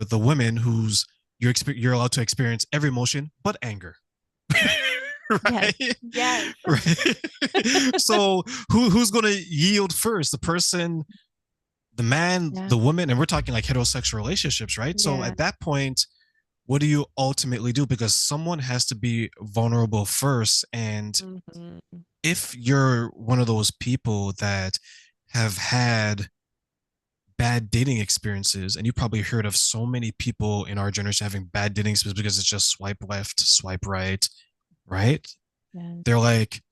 with the women who's you're allowed to experience every emotion but anger. Yes. Right? Yes. Right. So who's gonna yield first? The person, the man, Yeah. the woman, and we're talking like heterosexual relationships, right? So Yeah. at that point, what do you ultimately do? Because someone has to be vulnerable first. And Hmm. if you're one of those people that have had bad dating experiences, and you probably heard of so many people in our generation having bad dating experiences because it's just swipe left, swipe right, right? Yes. They're like,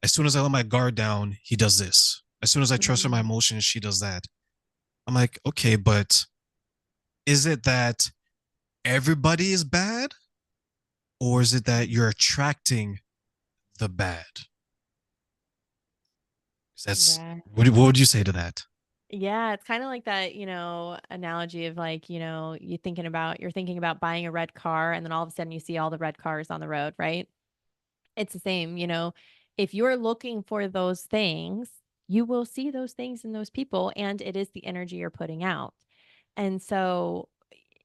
as soon as I let my guard down, he does this. As soon as I trust her my Mhm. emotions, she does that. I'm like, okay, but is it that everybody is bad, or is it that you're attracting the bad? That's Yeah. what would you say to that? Yeah, it's kind of like that, analogy of like, you're thinking about buying a red car and then all of a sudden you see all the red cars on the road, right? It's the same, if you're looking for those things, you will see those things in those people and it is the energy you're putting out. And so,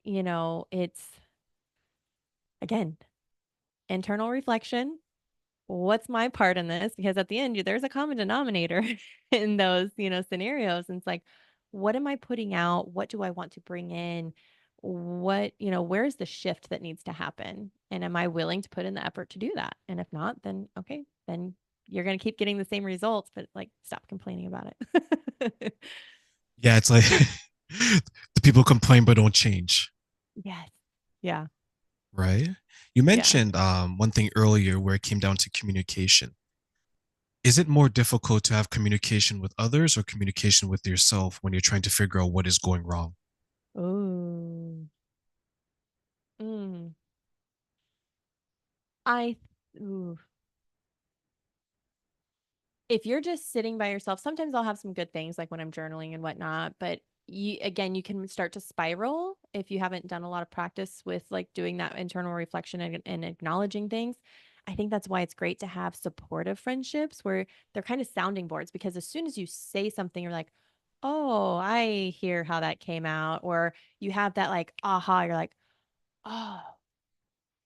it's again, internal reflection. What's my part in this? Because at the end, there's a common denominator in those, scenarios. And it's like, what am I putting out? What do I want to bring in? Where's the shift that needs to happen? And am I willing to put in the effort to do that? And if not, then okay, then you're going to keep getting the same results, but like, stop complaining about it. Yeah, it's like the people complain but don't change, Yes. Yeah. right? You Yeah. mentioned one thing earlier where it came down to communication. Is it more difficult to have communication with others or communication with yourself when you're trying to figure out what is going wrong? Oh. Mm. I, ooh. If you're just sitting by yourself, sometimes I'll have some good things like when I'm journaling and whatnot, but you can start to spiral if you haven't done a lot of practice with like doing that internal reflection and acknowledging things. I think that's why it's great to have supportive friendships where they're kind of sounding boards because as soon as you say something, you're like, oh, I hear how that came out. Or you have that like, aha, you're like, oh,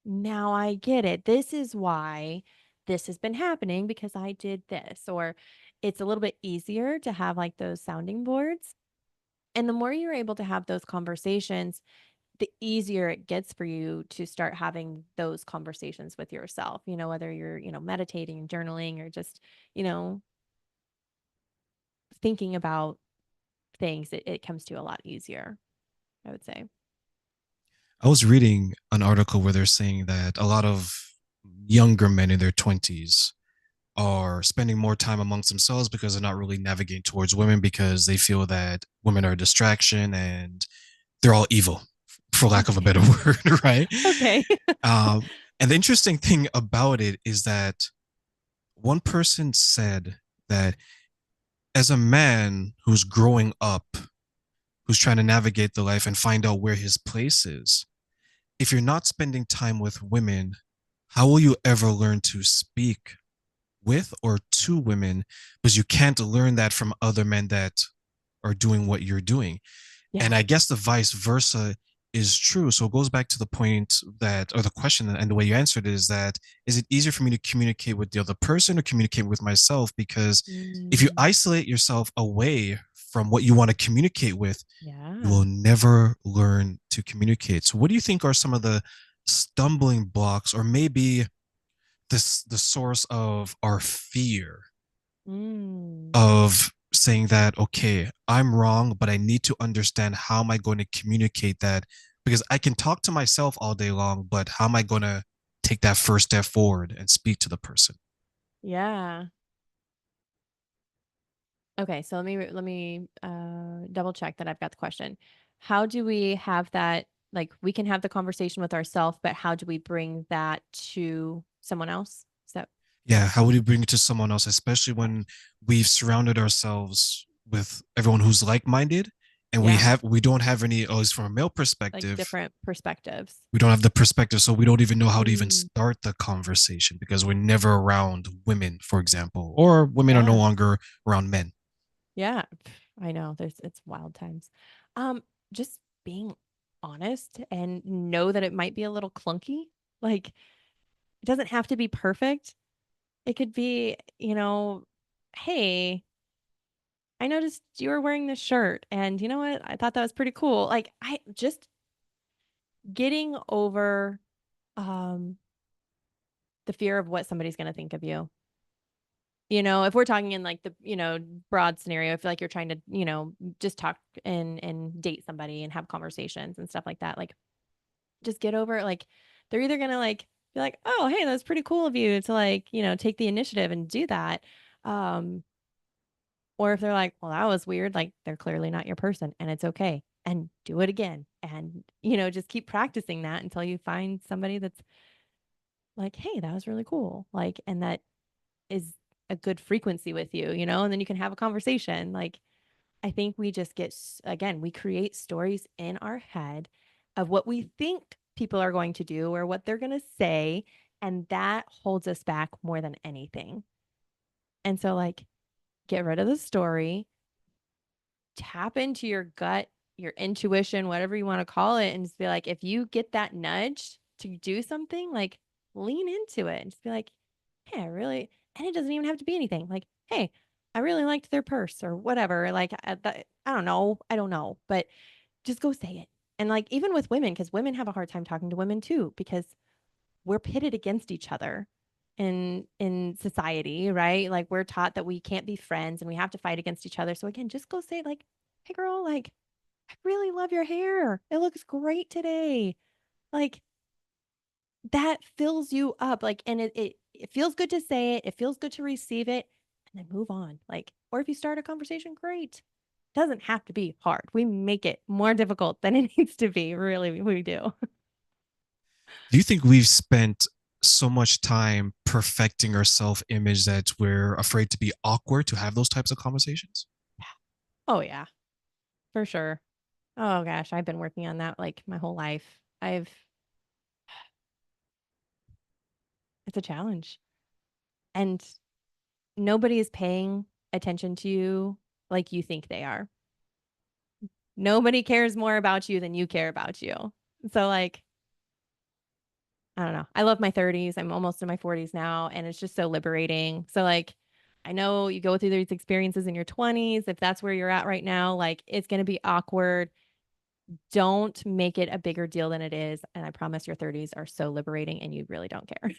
now I get it. This is why this has been happening because I did this. Or it's a little bit easier to have like those sounding boards. And the more you're able to have those conversations, the easier it gets for you to start having those conversations with yourself, whether you're, meditating, journaling, or just, you know, thinking about things, it comes to a lot easier, I would say. I was reading an article where they're saying that a lot of younger men in their 20s are spending more time amongst themselves because they're not really navigating towards women because they feel that women are a distraction and they're all evil, for lack of a Okay. better word, right? Okay. Um, and the interesting thing about it is that one person said that as a man who's growing up, who's trying to navigate the life and find out where his place is, if you're not spending time with women, how will you ever learn to speak with or to women? Because you can't learn that from other men that are doing what you're doing. Yeah. And I guess the vice versa is true. So it goes back to the point that, or the question, and the way you answered it is that, is it easier for me to communicate with the other person or communicate with myself? Because if you Mm, isolate yourself away from what you want to communicate with, you will yeah. never learn to communicate. So, what do you think are some of the stumbling blocks, or maybe the source of our fear Mm. of saying that, okay, I'm wrong, but I need to understand how am I going to communicate that? Because I can talk to myself all day long, but how am I going to take that first step forward and speak to the person? Yeah. Okay, so let me double check that I've got the question. How do we have that like we can have the conversation with ourselves, but how do we bring that to someone else? So, Yeah, how would you bring it to someone else, especially when we've surrounded ourselves with everyone who's like-minded, and yeah, we don't have any, at least from a male like perspective, different perspectives. we don't have the perspective, so we don't even know how to even Mm, start the conversation because we're never around women, for example, or women are no yeah. longer around men. Yeah. I know. It's wild times. Um just being honest and know that it might be a little clunky. Like, it doesn't have to be perfect. It could be, hey, I noticed you were wearing this shirt and you know what? I thought that was pretty cool. Like, I just getting over um the fear of what somebody's going to think of you. If we're talking in like the, broad scenario, if like you're trying to, just talk and date somebody and have conversations and stuff like that, like just get over it. Like they're either going to like be like, "Oh, hey, that's pretty cool of you to like, take the initiative and do that." Um or if they're like, "Well, that was weird." Like they're clearly not your person and it's okay. And do it again and, just keep practicing that until you find somebody that's like, "Hey, that was really cool." Like and that is a good frequency with you, and then you can have a conversation. Like, I think we just again, we create stories in our head of what we think people are going to do or what they're going to say. And that holds us back more than anything. And so, like, get rid of the story, tap into your gut, your intuition, whatever you want to call it, and just be like, if you get that nudge to do something, like lean into it and just be like, hey, I really, and it doesn't even have to be anything. Like, hey, I really liked their purse or whatever. Like, I don't know. I don't know, but just go say it. And like, even with women, because women have a hard time talking to women too, because we're pitted against each other in society, right? Like we're taught that we can't be friends and we have to fight against each other. So again, just go say like, "Hey girl, like I really love your hair. It looks great today." Like that fills you up. Like and it feels good to say it. It feels good to receive it and then move on. Like or if you start a conversation, great. It doesn't have to be hard. We make it more difficult than it needs to be. Really, we do. Do you think we've spent so much time perfecting our self image that we're afraid to be awkward to have those types of conversations? Oh yeah, for sure. Oh gosh, I've been working on that like my whole life. It's a challenge. And nobody is paying attention to you like you think they are. Nobody cares more about you than you care about you. So like, I don't know. I love my 30s. I'm almost in my 40s now and it's just so liberating. So like I know you go through these experiences in your 20s. If that's where you're at right now, like it's going to be awkward. Don't make it a bigger deal than it is. And I promise your 30s are so liberating and you really don't care.